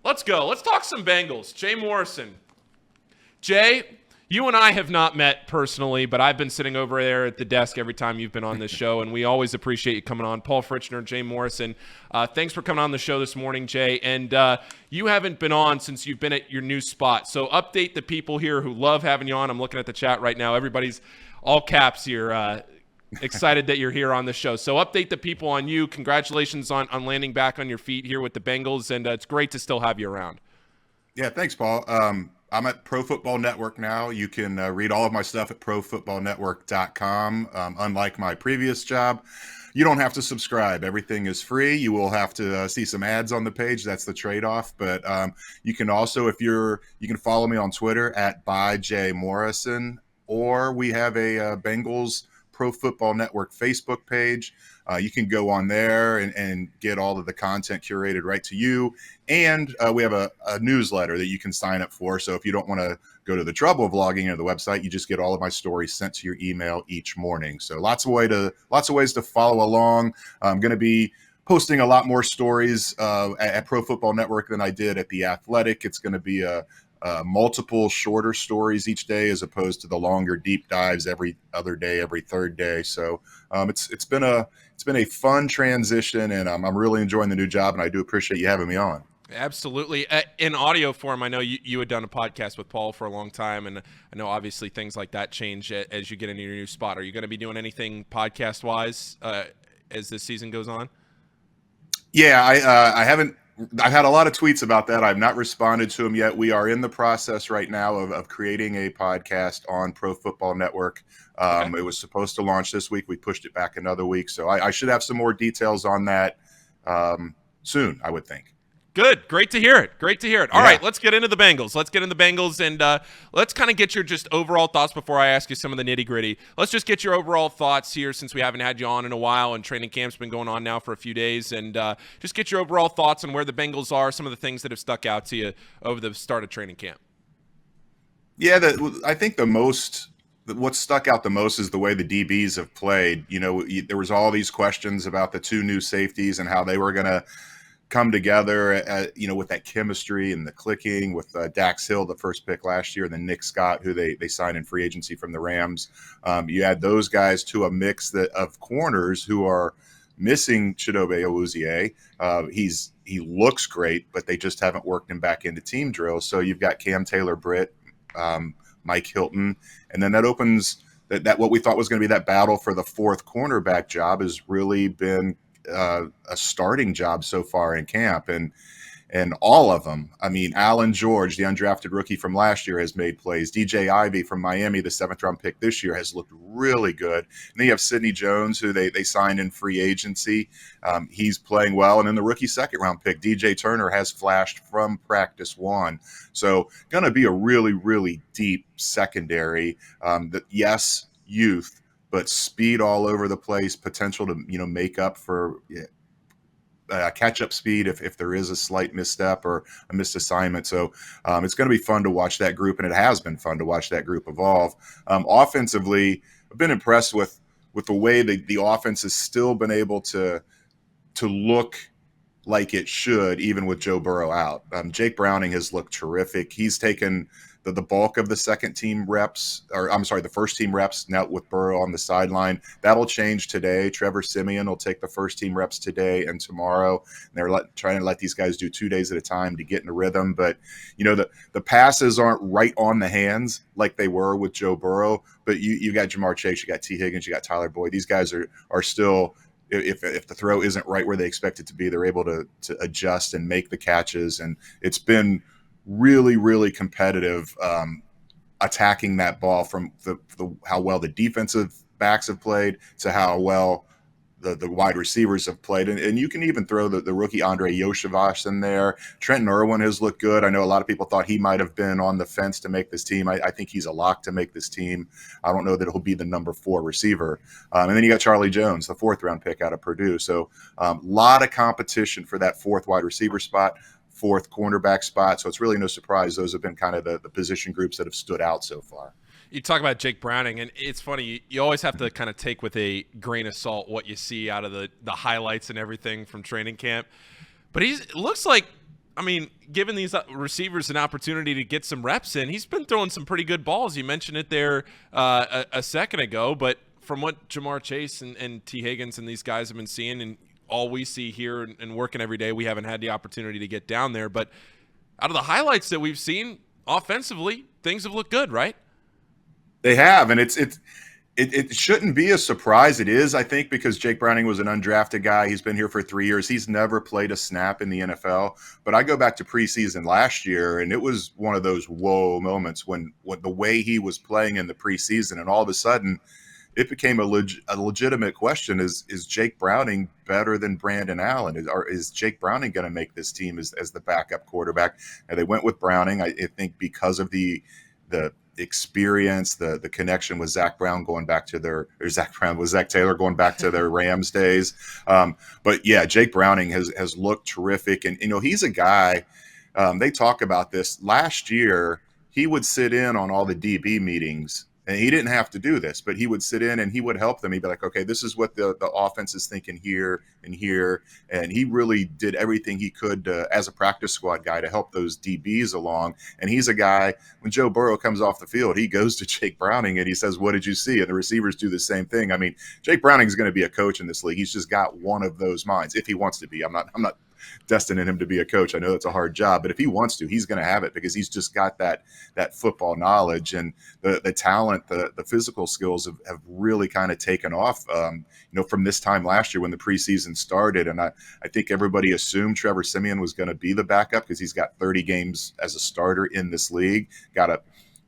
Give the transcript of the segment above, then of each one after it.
Let's go. Let's talk some Bengals. Jay Morrison. Jay, you and I have not met personally, but I've been sitting over there at the desk every time you've been on this show, and we always appreciate you coming on. Paul Fritchner, Jay Morrison, thanks for coming on the show this morning, Jay. And you haven't been on since you've been at your new spot. So update the people here who love having you on. I'm looking at the chat right now. Everybody's all caps here. Excited that you're here on the show. So update the people on you. Congratulations on landing back on your feet here with the Bengals, and it's great to still have you around. Yeah, thanks, Paul. I'm at Pro Football Network now. You can read all of my stuff at profootballnetwork.com. Unlike my previous job, you don't have to subscribe. Everything is free. You will have to see some ads on the page. That's the trade-off. But you can also, you can follow me on Twitter at @ByJMorrison, or we have a Bengals Pro Football Network Facebook page. You can go on there and get all of the content curated right to you. And we have a newsletter that you can sign up for. So if you don't want to go to the trouble of logging into the website, you just get all of my stories sent to your email each morning. So lots of ways to follow along. I'm going to be posting a lot more stories at Pro Football Network than I did at The Athletic. It's going to be multiple shorter stories each day, as opposed to the longer deep dives every other day, every third day. So it's been a fun transition, and I'm really enjoying the new job, and I do appreciate you having me on. Absolutely. In audio form, I know you had done a podcast with Paul for a long time, and I know obviously things like that change as you get into your new spot. Are you going to be doing anything podcast-wise as this season goes on? Yeah, I haven't. I've had a lot of tweets about that. I've not responded to them yet. We are in the process right now of creating a podcast on Pro Football Network. Okay. It was supposed to launch this week. We pushed it back another week. So I should have some more details on that soon, I would think. Good. Great to hear it. All right, let's get into the Bengals. And let's kind of get your just overall thoughts before I ask you some of the nitty-gritty. Let's just get your overall thoughts here, since we haven't had you on in a while, and training camp's been going on now for a few days. And just get your overall thoughts on where the Bengals are, some of the things that have stuck out to you over the start of training camp. Yeah, I think what stuck out the most is the way the DBs have played. You know, there was all these questions about the two new safeties and how they were going to come together, with that chemistry and the clicking with Dax Hill, the first pick last year, and then Nick Scott, who they signed in free agency from the Rams. You add those guys to a mix of corners who are missing Chidobe Awuzie. He looks great, but they just haven't worked him back into team drills. So you've got Cam Taylor-Britt, Mike Hilton, and then that opens that what we thought was going to be that battle for the fourth cornerback job has really been a starting job so far in camp, and all of them. I mean, Allen George, the undrafted rookie from last year, has made plays. DJ Ivey from Miami, the 7th-round pick this year, has looked really good. And then you have Sidney Jones, who they signed in free agency. He's playing well. And then the rookie 2nd-round pick, DJ Turner, has flashed from practice one. So going to be a really, really deep secondary. Yes, youth, but speed all over the place, potential to make up for catch-up speed if there is a slight misstep or a missed assignment. So it's going to be fun to watch that group, and it has been fun to watch that group evolve. Offensively, I've been impressed with the way the offense has still been able to look like it should, even with Joe Burrow out. Jake Browning has looked terrific. He's taken the bulk of the the first team reps now with Burrow on the sideline. That'll change today. Trevor Siemian will take the first team reps today and tomorrow. And they're trying to let these guys do 2 days at a time to get in a rhythm. But, the passes aren't right on the hands like they were with Joe Burrow. But you got Jamar Chase, you got T. Higgins, you got Tyler Boyd. These guys are still – if the throw isn't right where they expect it to be, they're able to adjust and make the catches. And it's been really, really competitive attacking that ball, from how well the defensive backs have played to how well the wide receivers have played. And you can even throw the rookie Andre Yoshivas in there. Trenton Irwin has looked good. I know a lot of people thought he might have been on the fence to make this team. I think he's a lock to make this team. I don't know that he'll be the number 4 receiver. And then you got Charlie Jones, the 4th-round pick out of Purdue. So a lot of competition for that 4th wide receiver spot, 4th cornerback spot. So it's really no surprise those have been kind of the position groups that have stood out so far. You talk about Jake Browning, and it's funny. You always have to kind of take with a grain of salt what you see out of the highlights and everything from training camp. But it looks like I mean, giving these receivers an opportunity to get some reps in, he's been throwing some pretty good balls. You mentioned it there a second ago, but from what Jamar Chase and T. Higgins and these guys have been seeing and all we see here and working every day, we haven't had the opportunity to get down there. But out of the highlights that we've seen offensively, things have looked good, right? They have, and it shouldn't be a surprise. It is, I think, because Jake Browning was an undrafted guy. He's been here for 3 years. He's never played a snap in the NFL. But I go back to preseason last year, and it was one of those whoa moments when the way he was playing in the preseason, and all of a sudden it became a legitimate question: Is Jake Browning better than Brandon Allen? Is Jake Browning going to make this team as the backup quarterback? And they went with Browning, I think, because of the experience, the connection with Zach Taylor going back to their Rams days. But yeah, Jake Browning has looked terrific, and he's a guy. They talk about this last year. He would sit in on all the DB meetings. And he didn't have to do this, but he would sit in and he would help them. He'd be like, okay, this is what the offense is thinking here and here. And he really did everything he could as a practice squad guy to help those DBs along. And he's a guy, when Joe Burrow comes off the field, he goes to Jake Browning and he says, what did you see? And the receivers do the same thing. I mean, Jake Browning is going to be a coach in this league. He's just got one of those minds if he wants to be. I'm not destining him to be a coach. I know it's a hard job, but if he wants to, he's going to have it because he's just got that football knowledge and the talent, the physical skills have really kind of taken off, from this time last year when the preseason started. And I think everybody assumed Trevor Siemian was going to be the backup because he's got 30 games as a starter in this league.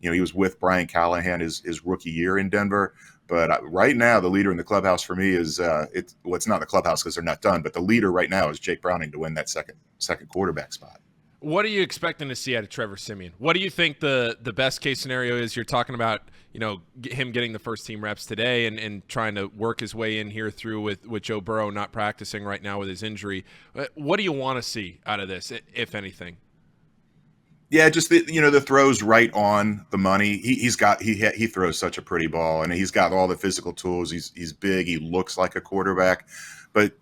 He was with Brian Callahan his rookie year in Denver. But right now, the leader in the clubhouse for me is it's not the clubhouse because they're not done. But the leader right now is Jake Browning to win that second quarterback spot. What are you expecting to see out of Trevor Siemian? What do you think the best case scenario is? You're talking about him getting the first team reps today and trying to work his way in here through with Joe Burrow not practicing right now with his injury. What do you want to see out of this, if anything? Yeah, just the throws right on the money. He throws such a pretty ball, and he's got all the physical tools. He's big. He looks like a quarterback, but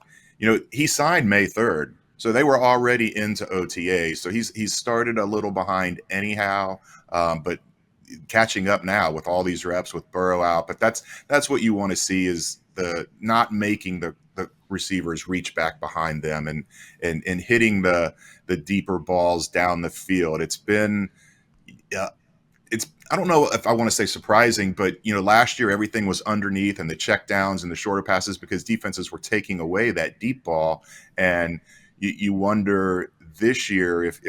he signed May 3rd, so they were already into OTA. So he's started a little behind anyhow, but catching up now with all these reps with Burrow out. But that's what you want to see is the not making the receivers reach back behind them and hitting the deeper balls down the field. It's been I don't know if I want to say surprising, but last year everything was underneath and the check downs and the shorter passes because defenses were taking away that deep ball. And you wonder this year if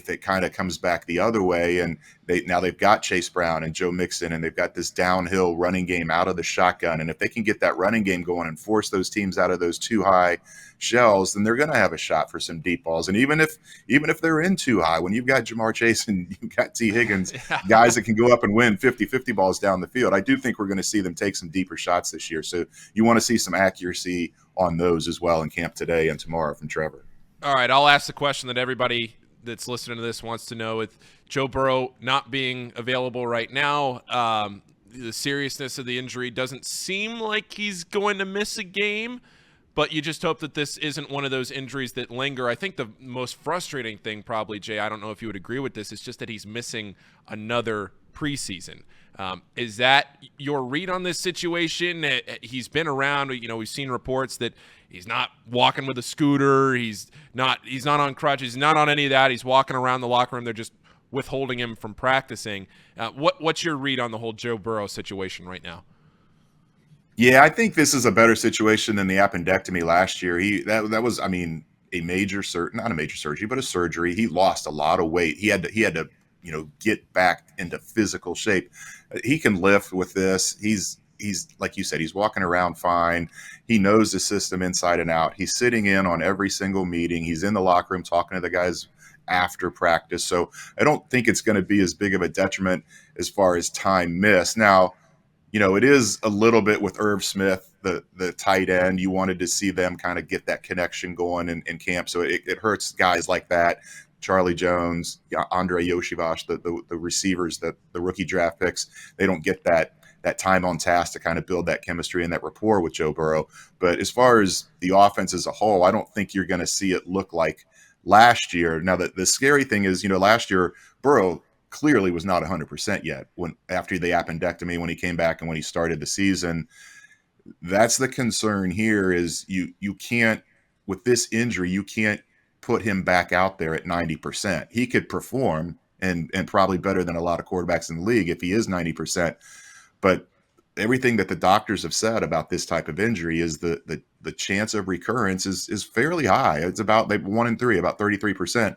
it kind of comes back the other way, and they've got Chase Brown and Joe Mixon, and they've got this downhill running game out of the shotgun. And if they can get that running game going and force those teams out of those too high shells, then they're going to have a shot for some deep balls. And even if they're in too high, when you've got Jamar Chase and you've got T. Higgins, guys that can go up and win 50-50 balls down the field, I do think we're going to see them take some deeper shots this year. So you want to see some accuracy on those as well in camp today and tomorrow from Trevor. All right, I'll ask the question that everybody that's listening to this wants to know. With Joe Burrow not being available right now, the seriousness of the injury doesn't seem like he's going to miss a game, but you just hope that this isn't one of those injuries that linger. I think the most frustrating thing probably, Jay, I don't know if you would agree with this, is just that he's missing another preseason. Is that your read on this situation? He's been around. We've seen reports that he's not walking with a scooter. He's not on crutches. He's not on any of that. He's walking around the locker room. They're just withholding him from practicing. What's your read on the whole Joe Burrow situation right now? Yeah, I think this is a better situation than the appendectomy last year. That was, a major not a major surgery, but a surgery. He lost a lot of weight. He had to get back into physical shape. He can lift with this. He's like you said, he's walking around fine. He knows the system inside and out. He's sitting in on every single meeting. He's in the locker room talking to the guys after practice. So I don't think it's going to be as big of a detriment as far as time missed. Now, it is a little bit with Irv Smith, the tight end. You wanted to see them kind of get that connection going in camp. So it hurts guys like that. Charlie Jones, Andre Yoshivash, the receivers, the rookie draft picks, they don't get that time on task to kind of build that chemistry and that rapport with Joe Burrow. But as far as the offense as a whole, I don't think you're going to see it look like last year. Now, the scary thing is, last year Burrow clearly was not 100% yet when after the appendectomy, when he came back and when he started the season. That's the concern here is you can't, with this injury, you can't put him back out there at 90%. He could perform and probably better than a lot of quarterbacks in the league if he is 90%. But everything that the doctors have said about this type of injury is the chance of recurrence is fairly high. It's about 1 in 3, about 33%.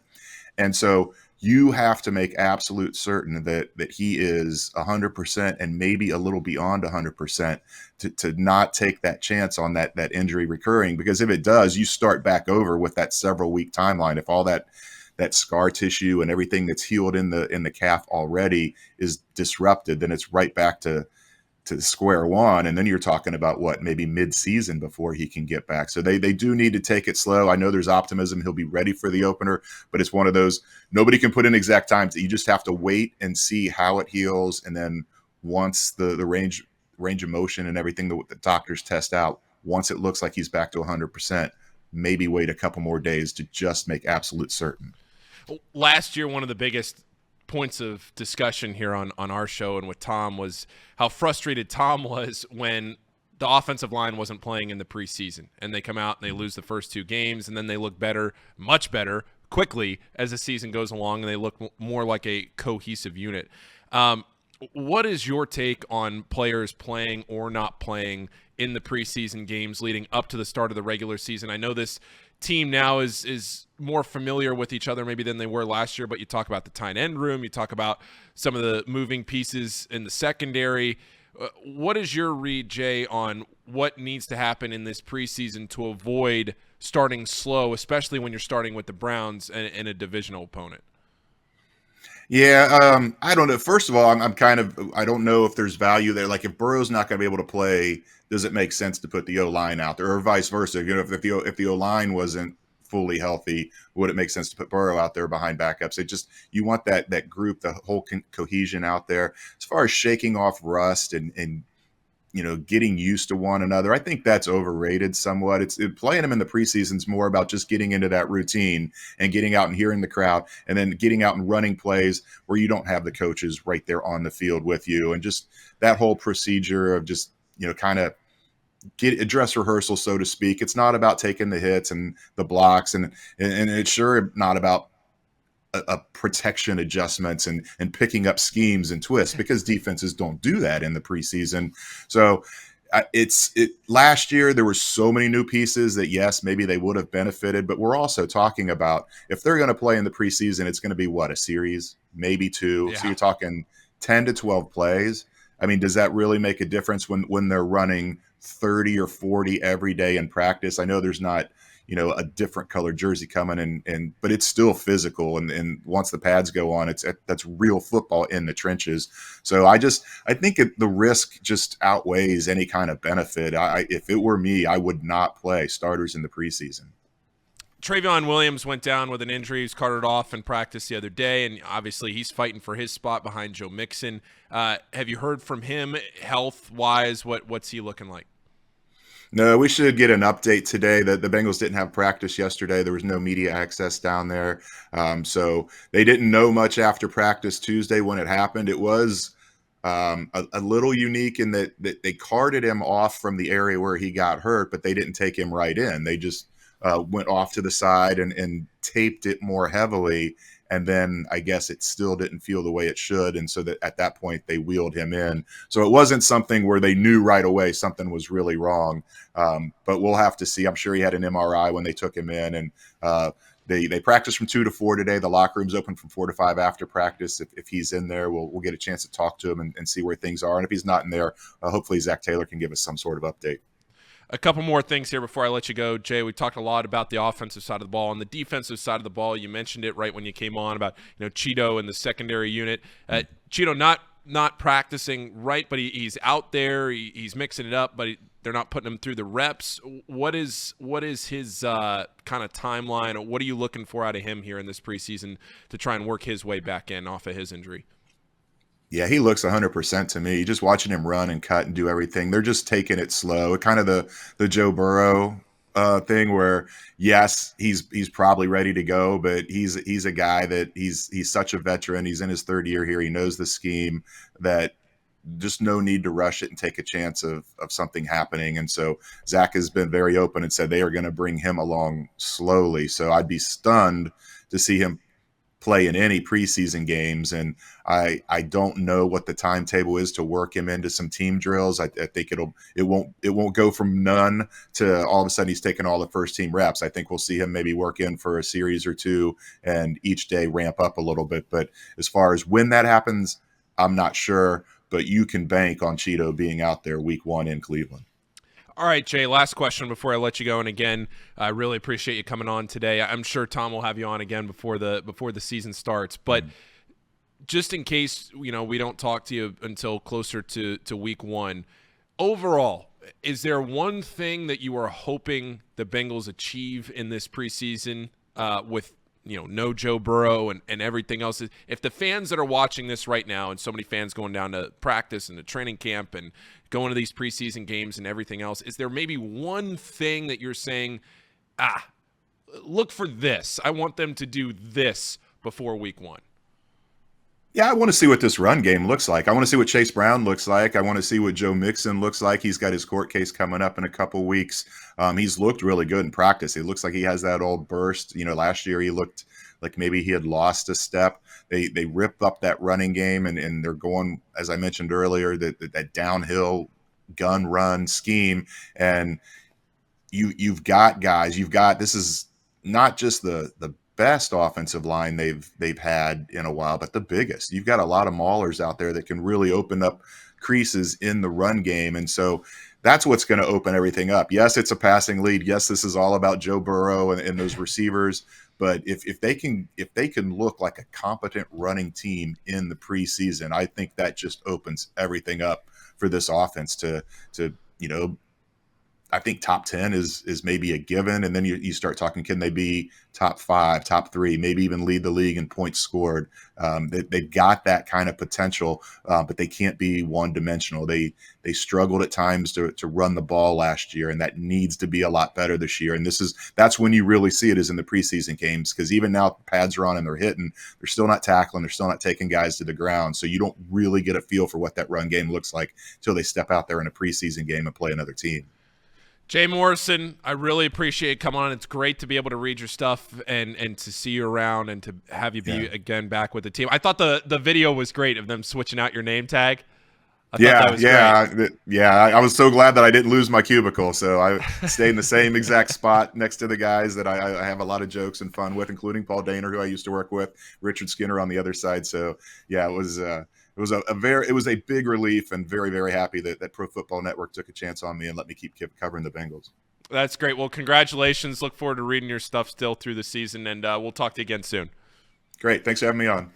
And so you have to make absolute certain that he is 100% and maybe a little beyond 100% to not take that chance on that injury recurring. Because if it does, you start back over with that several week timeline. If all that scar tissue and everything that's healed in the calf already is disrupted, then it's right back to square one. And then you're talking about maybe mid-season before he can get back. So they do need to take it slow. I know there's optimism he'll be ready for the opener, but it's one of those, nobody can put in exact times. You just have to wait and see how it heals. And then once the range of motion and everything that the doctors test out, once it looks like he's back to 100%, maybe wait a couple more days to just make absolute certain. Last year, one of the biggest points of discussion here on our show and with Thom was how frustrated Thom was when the offensive line wasn't playing in the preseason, and they come out and they lose the first 2 games, and then they look better, much better, quickly as the season goes along, and they look more like a cohesive unit. What is your take on players playing or not playing in the preseason games leading up to the start of the regular season? I know this team now is more familiar with each other maybe than they were last year, but you talk about the tight end room, you talk about some of the moving pieces in the secondary. What is your read, Jay, on what needs to happen in this preseason to avoid starting slow, especially when you're starting with the Browns and a divisional opponent? Yeah, I don't know. First of all, I don't know if there's value there. Like if Burrow's not going to be able to play, does it make sense to put the O-line out there, or vice versa? If the O-line wasn't fully healthy, would it make sense to put Burrow out there behind backups? You want that group, the whole cohesion out there. As far as shaking off rust and getting used to one another, I think that's overrated somewhat. Playing them in the preseason is more about just getting into that routine and getting out and hearing the crowd, and then getting out and running plays where you don't have the coaches right there on the field with you, and just that whole procedure of just kind of get a dress rehearsal, so to speak. It's not about taking the hits and the blocks, and it's sure not about a protection adjustments and picking up schemes and twists, because defenses don't do that in the preseason. So last year there were so many new pieces that yes, maybe they would have benefited, but we're also talking about if they're going to play in the preseason, it's going to be a series, maybe 2. Yeah. So you're talking 10 to 12 plays. I mean, does that really make a difference when they're running 30 or 40 every day in practice? I know there's not a different colored jersey coming, but it's still physical. And once the pads go on, that's real football in the trenches. So I think the risk just outweighs any kind of benefit. If it were me, I would not play starters in the preseason. Trayveon Williams went down with an injury. He was carted off in practice the other day, and obviously he's fighting for his spot behind Joe Mixon. Have you heard from him health-wise? What's he looking like? No, we should get an update today. The Bengals didn't have practice yesterday. There was no media access down there. So they didn't know much after practice Tuesday when it happened. It was a little unique in that they carted him off from the area where he got hurt, but they didn't take him right in. They just went off to the side and taped it more heavily. And then I guess it still didn't feel the way it should. And so that at that point they wheeled him in. So it wasn't something where they knew right away something was really wrong. But we'll have to see. I'm sure he had an MRI when they took him in, and they practiced from 2 to 4 today. The locker room's open from 4 to 5 after practice. If he's in there, we'll get a chance to talk to him and see where things are. And if he's not in there, hopefully Zach Taylor can give us some sort of update. A couple more things here before I let you go, Jay. We talked a lot about the offensive side of the ball. On the defensive side of the ball, you mentioned it right when you came on about Cheeto and the secondary unit. Cheeto not practicing right, but he's out there. He's mixing it up, but they're not putting him through the reps. What is his kind of timeline? Or what are you looking for out of him here in this preseason to try and work his way back in off of his injury? Yeah, he looks 100% to me. Just watching him run and cut and do everything, they're just taking it slow. Kind of the Joe Burrow thing where yes, he's probably ready to go, but he's a guy that he's such a veteran. He's in his third year here. He knows the scheme, that just no need to rush it and take a chance of something happening. And so Zach has been very open and said they are going to bring him along slowly. So I'd be stunned to see him play in any preseason games. And I don't know what the timetable is to work him into some team drills. I think it won't go from none to all of a sudden he's taking all the first team reps. I think we'll see him maybe work in for a series or two and each day ramp up a little bit. But as far as when that happens, I'm not sure, but you can bank on Cheeto being out there week 1 in Cleveland. All right, Jay, last question before I let you go. And again, I really appreciate you coming on today. I'm sure Thom will have you on again before the season starts. But just in case, we don't talk to you until closer to week 1, overall, is there one thing that you are hoping the Bengals achieve in this preseason with no Joe Burrow and everything else? If the fans that are watching this right now, and so many fans going down to practice and to training camp and going to these preseason games and everything else, is there maybe one thing that you're saying, look for this? I want them to do this before week 1. Yeah, I want to see what this run game looks like. I want to see what Chase Brown looks like. I want to see what Joe Mixon looks like. He's got his court case coming up in a couple weeks. He's looked really good in practice. It looks like he has that old burst. Last year he looked like maybe he had lost a step. They rip up that running game, and they're going, as I mentioned earlier, that downhill gun run scheme. And you've got guys. This is not just the best offensive line they've had in a while, but the biggest. You've got a lot of maulers out there that can really open up creases in the run game. And so that's what's going to open everything up. Yes, it's a passing lead. Yes, this is all about Joe Burrow and those receivers. But if they can look like a competent running team in the preseason, I think that just opens everything up for this offense to I think top 10 is maybe a given. And then you start talking, can they be top 5, top 3, maybe even lead the league in points scored? They've got that kind of potential, but they can't be one-dimensional. They struggled at times to run the ball last year, and that needs to be a lot better this year. And that's when you really see it, is in the preseason games, because even now pads are on and they're hitting, they're still not tackling, they're still not taking guys to the ground. So you don't really get a feel for what that run game looks like until they step out there in a preseason game and play another team. Jay Morrison, I really appreciate you coming on. It's great to be able to read your stuff and to see you around and to have you be again back with the team. I thought the video was great of them switching out your name tag. I thought that was great. I was so glad that I didn't lose my cubicle. So I stayed in the same exact spot next to the guys that I have a lot of jokes and fun with, including Paul Daner, who I used to work with, Richard Skinner on the other side. So yeah, it was a big relief, and very, very happy that Pro Football Network took a chance on me and let me keep covering the Bengals. That's great. Well, congratulations. Look forward to reading your stuff still through the season, and we'll talk to you again soon. Great. Thanks for having me on.